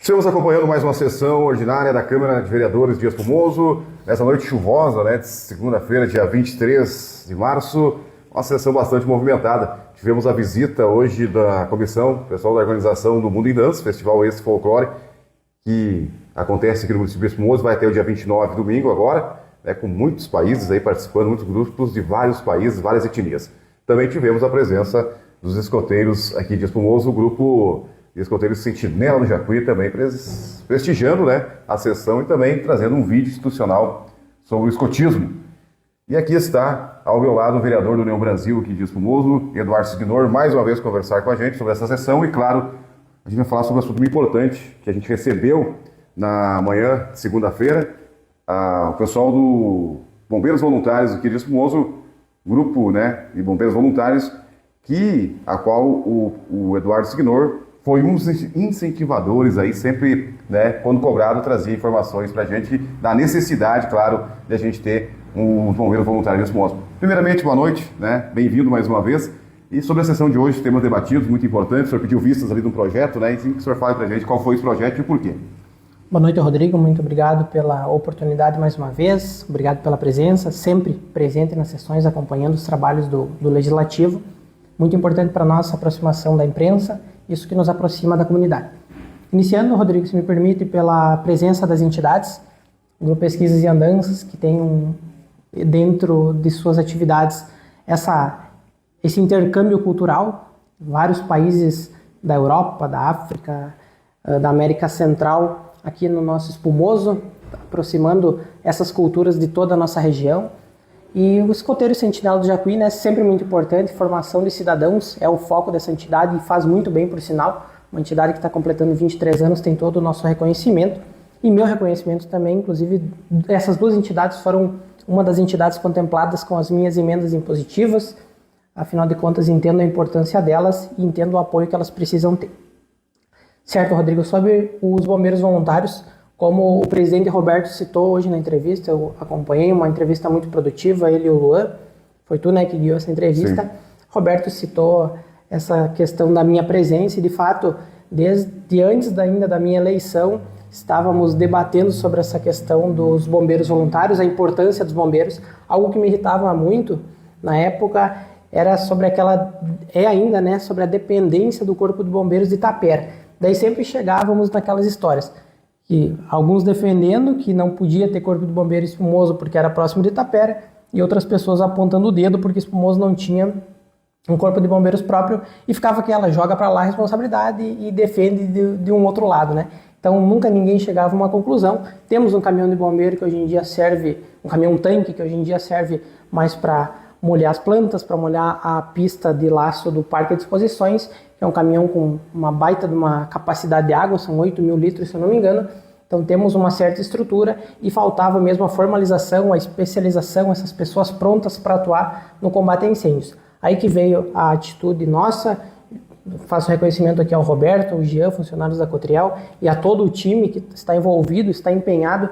Estamos acompanhando mais uma sessão ordinária da Câmara de Vereadores Dias Formoso, nessa noite chuvosa, né, de segunda-feira, dia 23 de março, uma sessão bastante movimentada. Tivemos a visita hoje da comissão, pessoal da organização do Mundo em Dança, Festival Esse Folclore, que acontece aqui no município de Dias Formoso, vai até o dia 29, domingo agora, né, com muitos países aí participando, muitos grupos de vários países, várias etnias. Também tivemos a presença dos escoteiros aqui de Dias Formoso, o grupo de escoteiros Sentinela do Jacuí, também prestigiando, né, a sessão e também trazendo um vídeo institucional sobre o escotismo. E aqui está, ao meu lado, o vereador do União Brasil aqui de Dias Formoso, Eduardo Signor, mais uma vez conversar com a gente sobre essa sessão e, claro, a gente vai falar sobre um assunto muito importante que a gente recebeu na manhã de segunda-feira, o pessoal do Bombeiros Voluntários aqui de Dias Formoso, grupo, né, de bombeiros voluntários, a qual o Eduardo Signor foi um dos incentivadores aí, sempre, né, quando cobrado, trazia informações para a gente da necessidade, claro, de a gente ter um bombeiro voluntário nesse modo. Primeiramente, boa noite, né, bem-vindo mais uma vez. E sobre a sessão de hoje, temas debatidos, muito importantes, o senhor pediu vistas ali de um projeto, né, e sim que o senhor fale para a gente qual foi esse projeto e por quê. Boa noite, Rodrigo, muito obrigado pela oportunidade mais uma vez, obrigado pela presença, sempre presente nas sessões, acompanhando os trabalhos do Legislativo. Muito importante para nós a aproximação da imprensa, isso que nos aproxima da comunidade. Iniciando, Rodrigo, se me permite, pela presença das entidades, o Grupo Pesquisas e Andanças, que tem dentro de suas atividades esse intercâmbio cultural, vários países da Europa, da África, da América Central, aqui no nosso espumoso, aproximando essas culturas de toda a nossa região. E o escoteiro Sentinela do Jacuí, né, sempre muito importante, formação de cidadãos é o foco dessa entidade e faz muito bem, por sinal. Uma entidade que está completando 23 anos tem todo o nosso reconhecimento e meu reconhecimento também. Inclusive, essas duas entidades foram uma das entidades contempladas com as minhas emendas impositivas. Afinal de contas, entendo a importância delas e entendo o apoio que elas precisam ter. Certo, Rodrigo, sobre os bombeiros voluntários, como o presidente Roberto citou hoje na entrevista, eu acompanhei uma entrevista muito produtiva, ele e o Luan, foi tu, né, que guiou essa entrevista. Sim. Roberto citou essa questão da minha presença e, de fato, desde antes ainda da minha eleição, estávamos debatendo sobre essa questão dos bombeiros voluntários, a importância dos bombeiros. Algo que me irritava muito na época era sobre ainda, né, sobre a dependência do Corpo de Bombeiros de Itapera. Daí sempre chegávamos naquelas histórias, que alguns defendendo que não podia ter Corpo de Bombeiro Espumoso porque era próximo de Itapera, e outras pessoas apontando o dedo porque Espumoso não tinha um Corpo de Bombeiros próprio, e ficava aquela, joga para lá a responsabilidade e defende de um outro lado, né? Então nunca ninguém chegava a uma conclusão. Temos um caminhão de bombeiro que hoje em dia serve, um caminhão-tanque que hoje em dia serve mais para molhar as plantas, para molhar a pista de laço do Parque de Exposições, que é um caminhão com uma baita de uma capacidade de água, são 8 mil litros, se eu não me engano. Então temos uma certa estrutura e faltava mesmo a formalização, a especialização, essas pessoas prontas para atuar no combate a incêndios. Aí que veio a atitude nossa, faço reconhecimento aqui ao Roberto, ao Jean, funcionários da Cotriel, e a todo o time que está envolvido, está empenhado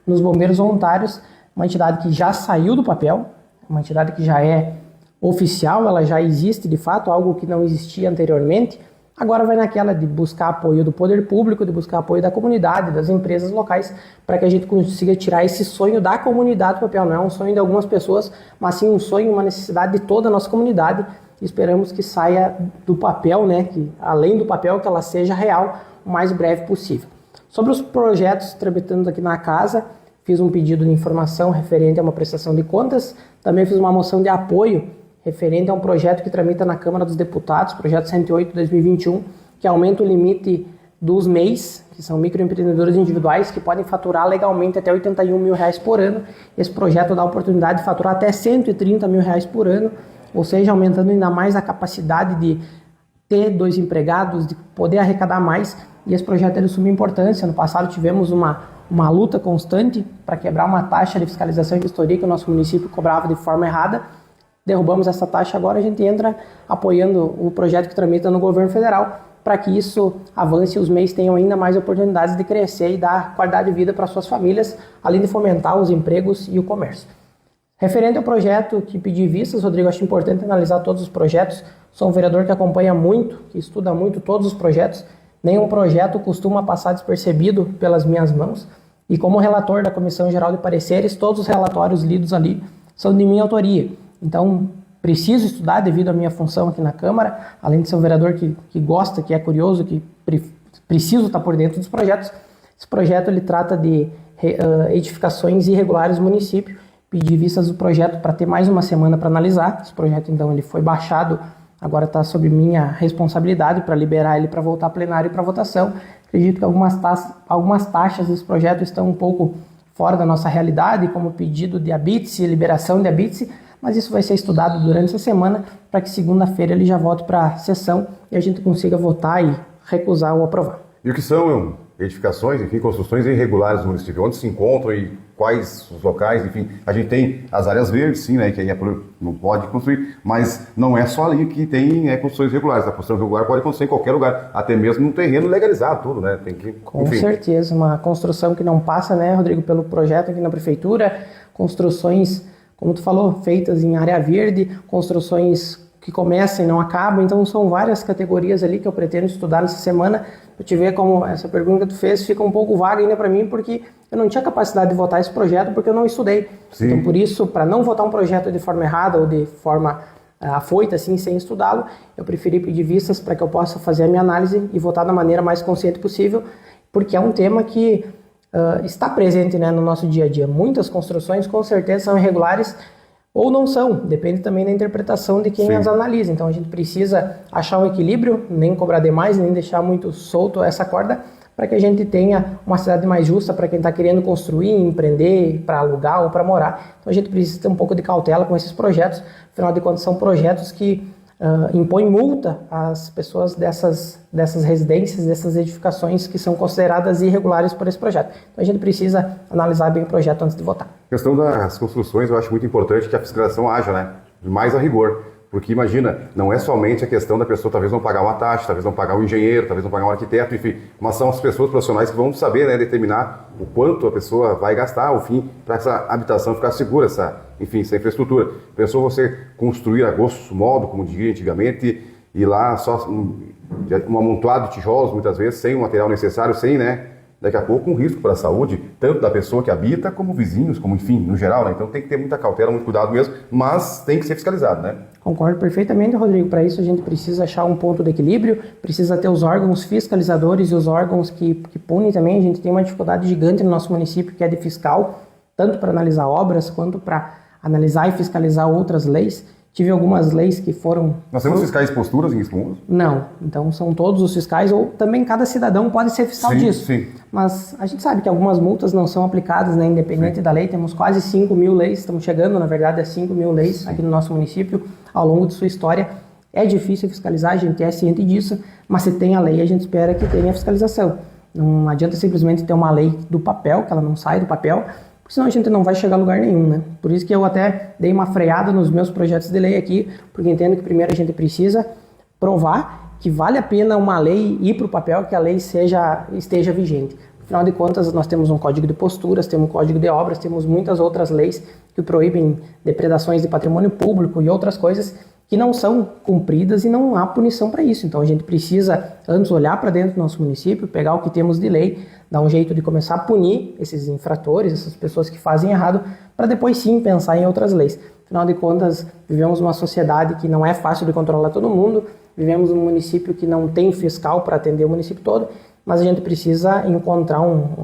nos bombeiros voluntários, uma entidade que já saiu do papel, uma entidade que já é oficial, ela já existe de fato, algo que não existia anteriormente. Agora vai naquela de buscar apoio do poder público, de buscar apoio da comunidade, das empresas locais, para que a gente consiga tirar esse sonho da comunidade do papel. Não é um sonho de algumas pessoas, mas sim um sonho, uma necessidade de toda a nossa comunidade. Esperamos que saia do papel, né, que além do papel, que ela seja real o mais breve possível. Sobre os projetos tramitando aqui na casa, fiz um pedido de informação referente a uma prestação de contas, também fiz uma moção de apoio referente a um projeto que tramita na Câmara dos Deputados, projeto 108/2021, que aumenta o limite dos MEIs, que são microempreendedores individuais, que podem faturar legalmente até R$81 mil por ano. Esse projeto dá a oportunidade de faturar até R$130 mil por ano, ou seja, aumentando ainda mais a capacidade de ter 2 empregados, de poder arrecadar mais, e esse projeto é de suma importância. No passado tivemos uma luta constante para quebrar uma taxa de fiscalização e vistoria que o nosso município cobrava de forma errada. Derrubamos essa taxa, agora a gente entra apoiando o projeto que tramita no governo federal para que isso avance e os MEIs tenham ainda mais oportunidades de crescer e dar qualidade de vida para suas famílias, além de fomentar os empregos e o comércio. Referente ao projeto que pedi vistas, Rodrigo, acho importante analisar todos os projetos. Sou um vereador que acompanha muito, que estuda muito todos os projetos. nenhum projeto costuma passar despercebido pelas minhas mãos. E como relator da Comissão Geral de Pareceres, todos os relatórios lidos ali são de minha autoria. Então, preciso estudar devido à minha função aqui na Câmara, além de ser um vereador que gosta, que é curioso, que preciso estar por dentro dos projetos. Esse projeto ele trata de edificações irregulares no município. Pedi vistas do projeto para ter mais uma semana para analisar. Esse projeto, então, ele foi baixado, agora está sob minha responsabilidade para liberar ele para voltar a plenário e para votação. Acredito que algumas taxas desse projeto estão um pouco fora da nossa realidade, como pedido de habite-se, liberação de habite-se, mas isso vai ser estudado durante essa semana para que segunda-feira ele já volte para a sessão e a gente consiga votar e recusar ou aprovar. E o que são edificações, enfim, construções irregulares no município? Onde se encontram e quais os locais? Enfim, a gente tem as áreas verdes, sim, né, que aí não pode construir, mas não é só ali que tem construções irregulares. A construção irregular pode acontecer em qualquer lugar, até mesmo no terreno legalizado, tudo, né? Tem que, com certeza, uma construção que não passa, né, Rodrigo, pelo projeto aqui na prefeitura, construções, como tu falou, feitas em área verde, construções que começam e não acabam, então são várias categorias ali que eu pretendo estudar nessa semana. Para te ver como essa pergunta que tu fez fica um pouco vaga ainda para mim, porque eu não tinha capacidade de votar esse projeto porque eu não estudei. Sim. Então por isso, para não votar um projeto de forma errada ou de forma afoita, assim, sem estudá-lo, eu preferi pedir vistas para que eu possa fazer a minha análise e votar da maneira mais consciente possível, porque é um tema que está presente, né, no nosso dia a dia. Muitas construções com certeza são irregulares, ou não são, depende também da interpretação de quem as analisa. Então a gente precisa achar um equilíbrio, nem cobrar demais, nem deixar muito solto essa corda, para que a gente tenha uma cidade mais justa para quem está querendo construir, empreender, para alugar ou para morar. Então a gente precisa ter um pouco de cautela com esses projetos, afinal de contas são projetos que impõem multa às pessoas dessas residências, dessas edificações que são consideradas irregulares por esse projeto. Então a gente precisa analisar bem o projeto antes de votar. A questão das construções, eu acho muito importante que a fiscalização haja, né, mais a rigor. Porque imagina, não é somente a questão da pessoa talvez não pagar uma taxa, talvez não pagar um engenheiro, talvez não pagar um arquiteto, enfim, mas são as pessoas profissionais que vão saber, né, determinar o quanto a pessoa vai gastar, ao fim, para essa habitação ficar segura, essa infraestrutura. Pensou você construir a grosso modo, como diria antigamente, e lá só um amontoado de tijolos, muitas vezes, sem o material necessário, sem, né, daqui a pouco um risco para a saúde, tanto da pessoa que habita, como vizinhos, como enfim, no geral, né? Então tem que ter muita cautela, muito cuidado mesmo, mas tem que ser fiscalizado, né? Concordo perfeitamente, Rodrigo. Para isso a gente precisa achar um ponto de equilíbrio, precisa ter os órgãos fiscalizadores e os órgãos que punem também. A gente tem uma dificuldade gigante no nosso município, que é de fiscal, tanto para analisar obras, quanto para analisar e fiscalizar outras leis. Tive algumas leis que foram... Nós temos fiscais posturas em Espumoso? Não. Então são todos os fiscais, ou também cada cidadão pode ser fiscal disso. Sim. Mas a gente sabe que algumas multas não são aplicadas, né, independente da lei. Temos quase 5 mil leis, estamos chegando, na verdade, a 5 mil leis aqui no nosso município ao longo de sua história. É difícil fiscalizar, a gente é ciente disso, mas se tem a lei, a gente espera que tenha fiscalização. Não adianta simplesmente ter uma lei do papel, que ela não sai do papel, porque senão a gente não vai chegar a lugar nenhum, né? Por isso que eu até dei uma freada nos meus projetos de lei aqui, porque entendo que primeiro a gente precisa provar que vale a pena uma lei ir para o papel, que a lei esteja vigente. Afinal de contas, nós temos um código de posturas, temos um código de obras, temos muitas outras leis que proíbem depredações de patrimônio público e outras coisas que não são cumpridas e não há punição para isso. Então a gente precisa antes olhar para dentro do nosso município, pegar o que temos de lei, dar um jeito de começar a punir esses infratores, essas pessoas que fazem errado, para depois sim pensar em outras leis. Afinal de contas, vivemos uma sociedade que não é fácil de controlar todo mundo, vivemos um município que não tem fiscal para atender o município todo, mas a gente precisa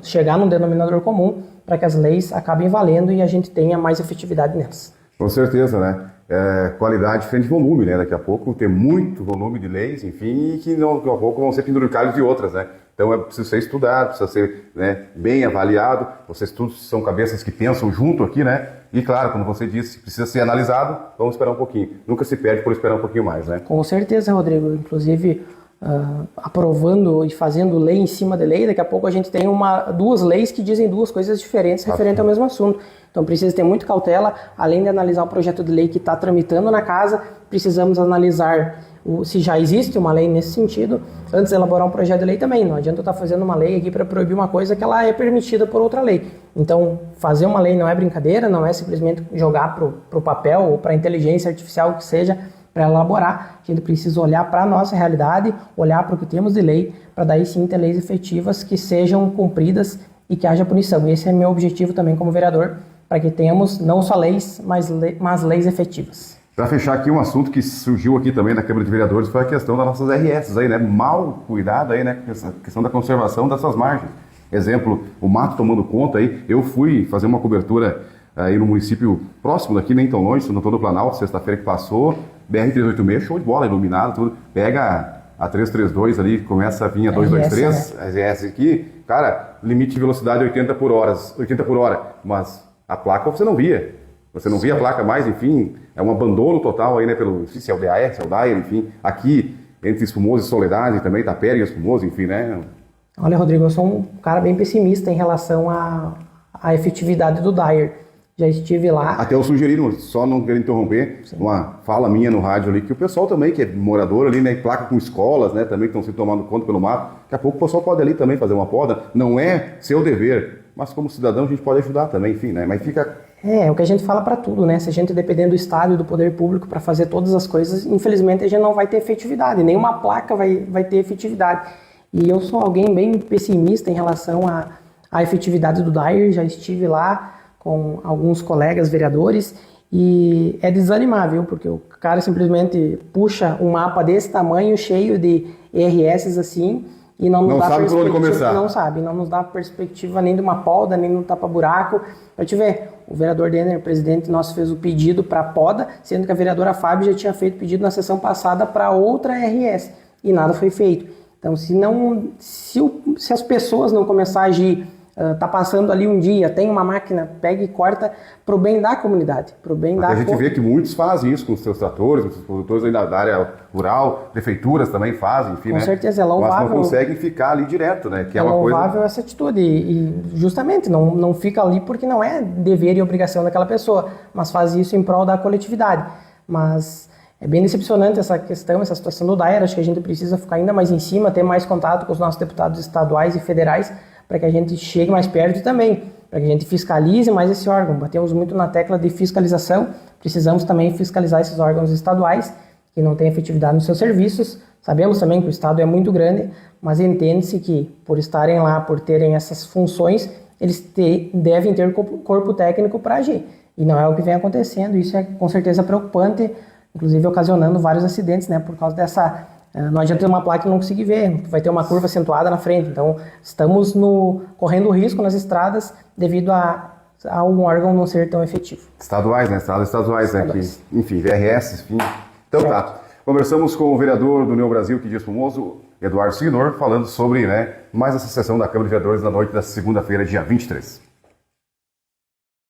chegar num denominador comum para que as leis acabem valendo e a gente tenha mais efetividade nelas. Com certeza, né? Qualidade frente a volume, né? Daqui a pouco tem muito volume de leis, enfim, e que daqui a pouco vão ser penduricalhos de outras, né? Então é preciso ser estudado, precisa ser, né, bem avaliado. Vocês todos são cabeças que pensam junto aqui, né? E claro, como você disse, precisa ser analisado, vamos esperar um pouquinho. Nunca se perde por esperar um pouquinho mais, né? Com certeza, Rodrigo. Inclusive, aprovando e fazendo lei em cima de lei, daqui a pouco a gente tem duas leis que dizem duas coisas diferentes referente ao mesmo assunto. Então precisa ter muita cautela, além de analisar o projeto de lei que está tramitando na casa, precisamos analisar se já existe uma lei nesse sentido, antes de elaborar um projeto de lei também. Não adianta eu estar fazendo uma lei aqui para proibir uma coisa que ela é permitida por outra lei. Então, fazer uma lei não é brincadeira, não é simplesmente jogar para o papel ou para a inteligência artificial que seja, para elaborar. A gente precisa olhar para a nossa realidade, olhar para o que temos de lei, para daí sim ter leis efetivas que sejam cumpridas e que haja punição. E esse é meu objetivo também como vereador, para que tenhamos não só leis, mas leis efetivas. Para fechar aqui, um assunto que surgiu aqui também na Câmara de Vereadores foi a questão das nossas RS aí, né? Mal cuidado aí, né? Essa questão da conservação dessas margens. Exemplo, o mato tomando conta aí. Eu fui fazer uma cobertura aí no município próximo daqui, nem tão longe, no Antônio do Planalto, sexta-feira que passou, BR-386, show de bola, iluminado, tudo. Pega a 332 ali, começa a vir a 223, a RS aqui, cara, limite de velocidade 80 por hora, mas a placa você não via. Você não via a placa mais, enfim, é um abandono total aí, né, pelo, não sei se é o DAE, se é o DAIR, enfim, aqui, entre Espumoso e Soledade, também Itapera e Espumoso, enfim, né. Olha, Rodrigo, eu sou um cara bem pessimista em relação à efetividade do DAIR. Já estive lá. Até eu sugeri, só não quero interromper, uma fala minha no rádio ali, que o pessoal também, que é morador ali, né, placa com escolas, né, também que estão se tomando conta pelo mato, daqui a pouco o pessoal pode ali também fazer uma poda, não é seu dever, mas como cidadão a gente pode ajudar também, enfim, né, mas fica... É o que a gente fala para tudo, né, se a gente depender do Estado e do poder público para fazer todas as coisas, infelizmente a gente não vai ter efetividade, nenhuma placa vai ter efetividade. E eu sou alguém bem pessimista em relação à efetividade do DAIR, já estive lá com alguns colegas vereadores e é desanimar, viu? Porque o cara simplesmente puxa um mapa desse tamanho, cheio de RS assim, e não nos dá sabe por onde começar. Não nos dá perspectiva nem de uma poda, nem de um tapa-buraco. Pra te ver, o vereador Denner, o presidente nosso, fez o pedido para poda, sendo que a vereadora Fábio já tinha feito pedido na sessão passada para outra RS, e nada foi feito. Então, se as pessoas não começarem a agir, tá passando ali um dia, tem uma máquina, pega e corta pro bem da comunidade, pro bem da... A gente vê que muitos fazem isso com os seus tratores, com os produtores aí da área rural, prefeituras também fazem, enfim, com certeza, é louvável. Mas não conseguem ficar ali direto, né? Que é uma louvável coisa... essa atitude e justamente não fica ali porque não é dever e obrigação daquela pessoa, mas faz isso em prol da coletividade. Mas é bem decepcionante essa questão, essa situação do DAIR. Acho que a gente precisa ficar ainda mais em cima, ter mais contato com os nossos deputados estaduais e federais, para que a gente chegue mais perto e também para que a gente fiscalize mais esse órgão. Batemos muito na tecla de fiscalização, precisamos também fiscalizar esses órgãos estaduais que não têm efetividade nos seus serviços. Sabemos também que o Estado é muito grande, mas entende-se que por estarem lá, por terem essas funções, eles devem ter corpo técnico para agir. E não é o que vem acontecendo, isso é com certeza preocupante, inclusive ocasionando vários acidentes, né, por causa dessa... Não adianta ter uma placa e não conseguir ver, vai ter uma curva acentuada na frente. Então, estamos correndo risco nas estradas devido a um órgão não ser tão efetivo. Estaduais, né? Estaduais, né? Que, enfim, VRS, enfim. Então tá. Conversamos com o vereador do União Brasil, que diz famoso, Eduardo Signor, falando sobre mais essa sessão da Câmara de Vereadores na noite da segunda-feira, dia 23.